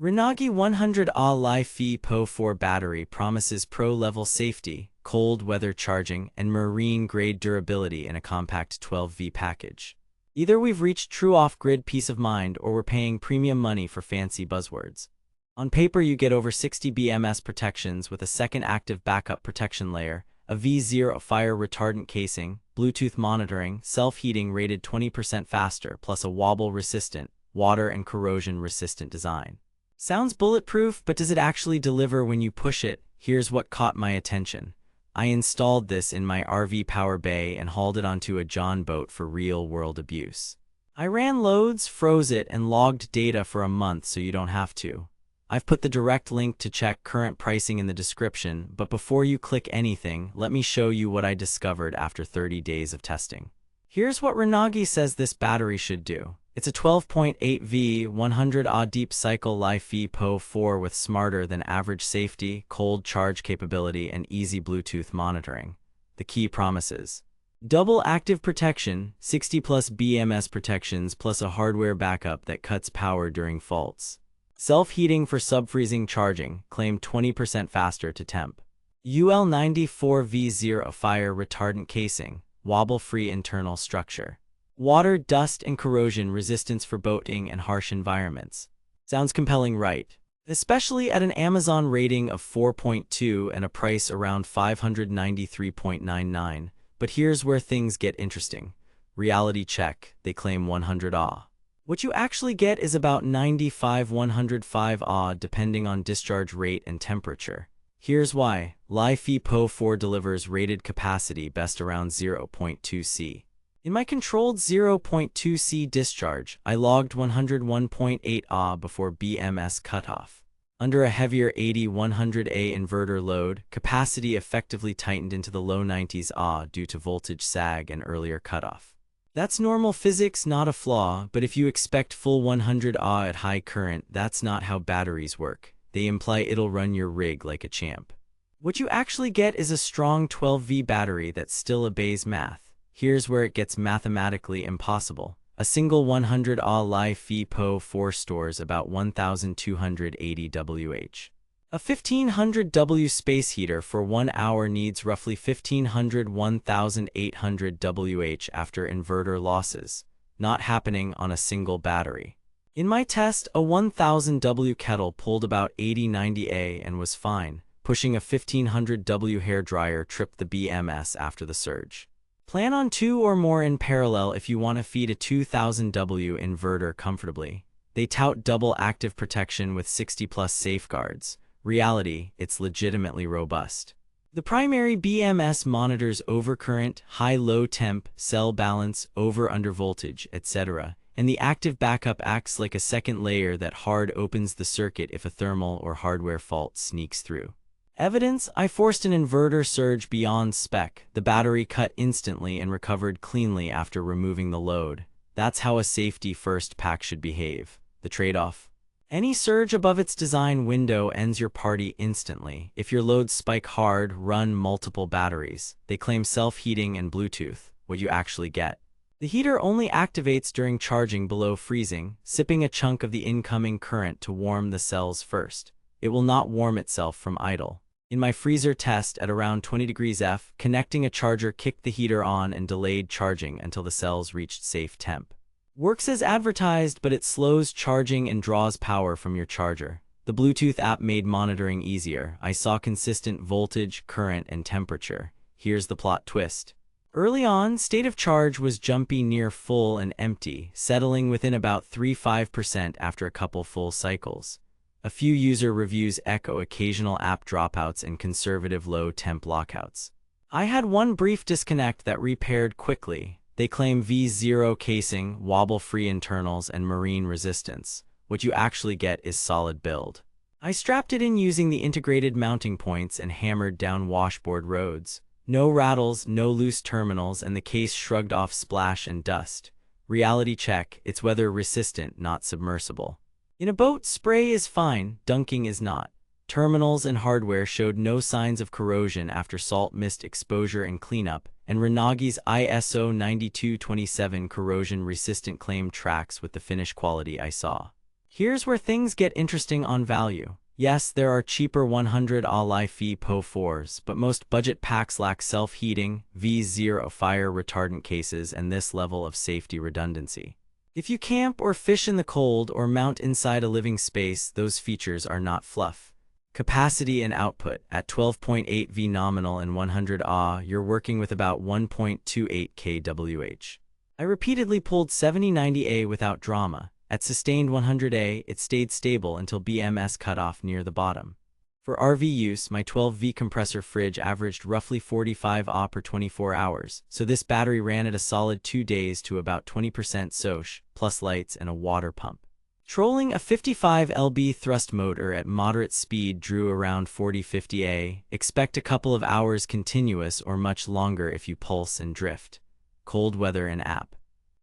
Renogy 100Ah LiFePO4 battery promises pro-level safety, cold weather charging, and marine-grade durability in a compact 12V package. Either we've reached true off-grid peace of mind or we're paying premium money for fancy buzzwords. On paper, you get over 60 BMS protections with a second active backup protection layer, a V0 fire retardant casing, Bluetooth monitoring, self-heating rated 20% faster, plus a wobble-resistant, water and corrosion-resistant design. Sounds bulletproof, but does it actually deliver when you push it? Here's what caught my attention. I installed this in my RV power bay and hauled it onto a John boat for real-world abuse. I ran loads, froze it, and logged data for a month so you don't have to. I've put the direct link to check current pricing in the description, but before you click anything, let me show you what I discovered after 30 days of testing. Here's what Renogy says this battery should do. It's a 12.8V 100Ah deep cycle LiFePO4 with smarter than average safety, cold charge capability, and easy Bluetooth monitoring. The key promises: double active protection, 60 plus BMS protections plus a hardware backup that cuts power during faults. Self-heating for sub-freezing charging, claimed 20% faster to temp. UL94V0 fire retardant casing, wobble-free internal structure. Water, dust, and corrosion resistance for boating and harsh environments. Sounds compelling, right? Especially at an Amazon rating of 4.2 and a price around $593.99. But here's where things get interesting. Reality check, they claim 100Ah. What you actually get is about 95-105 Ah depending on discharge rate and temperature. Here's why. LiFePO4 delivers rated capacity best around 0.2 C. In my controlled 0.2 C discharge, I logged 101.8 Ah before BMS cutoff. Under a heavier 80-100A inverter load, capacity effectively tightened into the low 90s Ah due to voltage sag and earlier cutoff. That's normal physics, not a flaw, but if you expect full 100 Ah at high current, that's not how batteries work. They imply it'll run your rig like a champ. What you actually get is a strong 12V battery that still obeys math. Here's where it gets mathematically impossible. A single 100Ah LiFePO4 stores about 1,280 Wh. A 1,500 W space heater for 1 hour needs roughly 1,800 Wh after inverter losses, not happening on a single battery. In my test, a 1,000 W kettle pulled about 80-90 A and was fine. Pushing a 1,500 W hairdryer tripped the BMS after the surge. Plan on 2 or more in parallel if you want to feed a 2,000 W inverter comfortably. They tout double active protection with 60+ safeguards. Reality, it's legitimately robust. The primary BMS monitors overcurrent, high-low temp, cell balance, over-under voltage, etc., and the active backup acts like a second layer that hard opens the circuit if a thermal or hardware fault sneaks through. Evidence: I forced an inverter surge beyond spec. The battery cut instantly and recovered cleanly after removing the load. That's how a safety-first pack should behave. The trade-off: any surge above its design window ends your party instantly. If your loads spike hard, run multiple batteries. They claim self-heating and Bluetooth. What you actually get: the heater only activates during charging below freezing, sipping a chunk of the incoming current to warm the cells first. It will not warm itself from idle. In my freezer test at around 20 degrees F, connecting a charger kicked the heater on and delayed charging until the cells reached safe temp. Works as advertised, but it slows charging and draws power from your charger. The Bluetooth app made monitoring easier. I saw consistent voltage, current, and temperature. Here's the plot twist. Early on, state of charge was jumpy near full and empty, settling within about 3–5% after a couple full cycles. A few user reviews echo occasional app dropouts and conservative low temp lockouts. I had one brief disconnect that repaired quickly. They claim V0 casing, wobble-free internals, and marine resistance. What you actually get is solid build. I strapped it in using the integrated mounting points and hammered down washboard roads. No rattles, no loose terminals, and the case shrugged off splash and dust. Reality check: it's weather resistant, not submersible. In a boat, spray is fine, dunking is not. Terminals and hardware showed no signs of corrosion after salt mist exposure and cleanup, and Renogy's ISO 9227 corrosion-resistant claim tracks with the finish quality I saw. Here's where things get interesting on value. Yes, there are cheaper 100Ah LiFePO4s, but most budget packs lack self-heating, V0 fire retardant cases, and this level of safety redundancy. If you camp or fish in the cold or mount inside a living space, those features are not fluff. Capacity and output. At 12.8 V nominal and 100Ah, you're working with about 1.28 kWh. I repeatedly pulled 70-90A without drama. At sustained 100A, it stayed stable until BMS cut off near the bottom. For RV use, my 12V compressor fridge averaged roughly 45 Ah per 24 hours, so this battery ran at a solid 2 days to about 20% SOH, plus lights and a water pump. Trolling a 55 lb thrust motor at moderate speed drew around 40-50 A. Expect a couple of hours continuous or much longer if you pulse and drift. Cold weather and app.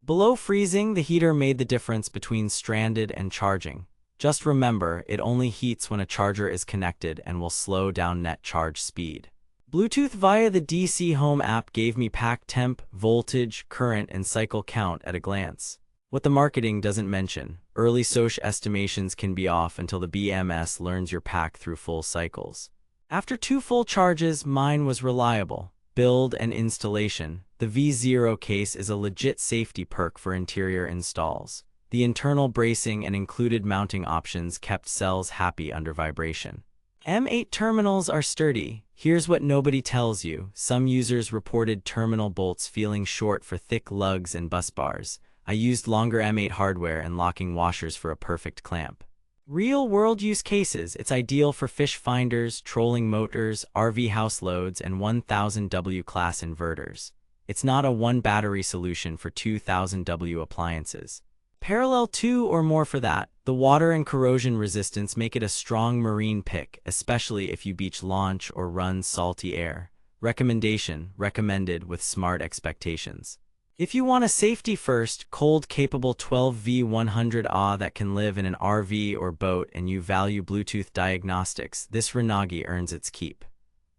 Below freezing, the heater made the difference between stranded and charging. Just remember, it only heats when a charger is connected and will slow down net charge speed. Bluetooth via the DC Home app gave me pack temp, voltage, current, and cycle count at a glance. What the marketing doesn't mention, early SOH estimations can be off until the BMS learns your pack through full cycles. After 2 full charges, mine was reliable. Build and installation. The V0 case is a legit safety perk for interior installs. The internal bracing and included mounting options kept cells happy under vibration. M8 terminals are sturdy. Here's what nobody tells you. Some users reported terminal bolts feeling short for thick lugs and bus bars. I used longer M8 hardware and locking washers for a perfect clamp. Real-world use cases. It's ideal for fish finders, trolling motors, RV house loads, and 1000W class inverters. It's not a one-battery solution for 2000W appliances. Parallel 2 or more for that. The water and corrosion resistance make it a strong marine pick, especially if you beach launch or run salty air. Recommendation: recommended with smart expectations. If you want a safety-first, cold-capable 12V 100Ah that can live in an RV or boat and you value Bluetooth diagnostics, this Renogy earns its keep.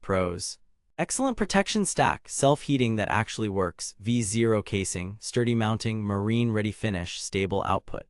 Pros: excellent protection stack, self-heating that actually works, V0 casing, sturdy mounting, marine-ready finish, stable output.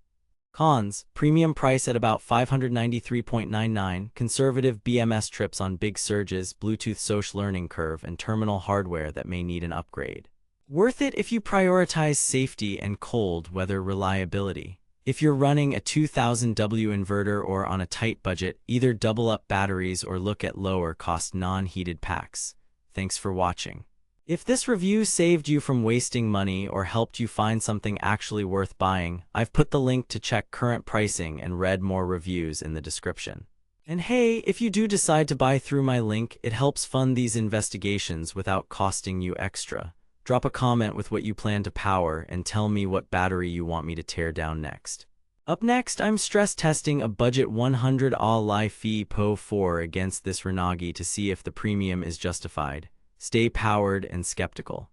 Cons: premium price at about $593.99, conservative BMS trips on big surges, Bluetooth SOH learning curve, and terminal hardware that may need an upgrade. Worth it if you prioritize safety and cold weather reliability. If you're running a 2000W inverter or on a tight budget, either double up batteries or look at lower cost non-heated packs. Thanks for watching. If this review saved you from wasting money or helped you find something actually worth buying, I've put the link to check current pricing and read more reviews in the description. And hey, if you do decide to buy through my link, it helps fund these investigations without costing you extra. Drop a comment with what you plan to power and tell me what battery you want me to tear down next. Up next, I'm stress testing a budget 100Ah LiFePO4 against this Renogy to see if the premium is justified. Stay powered and skeptical.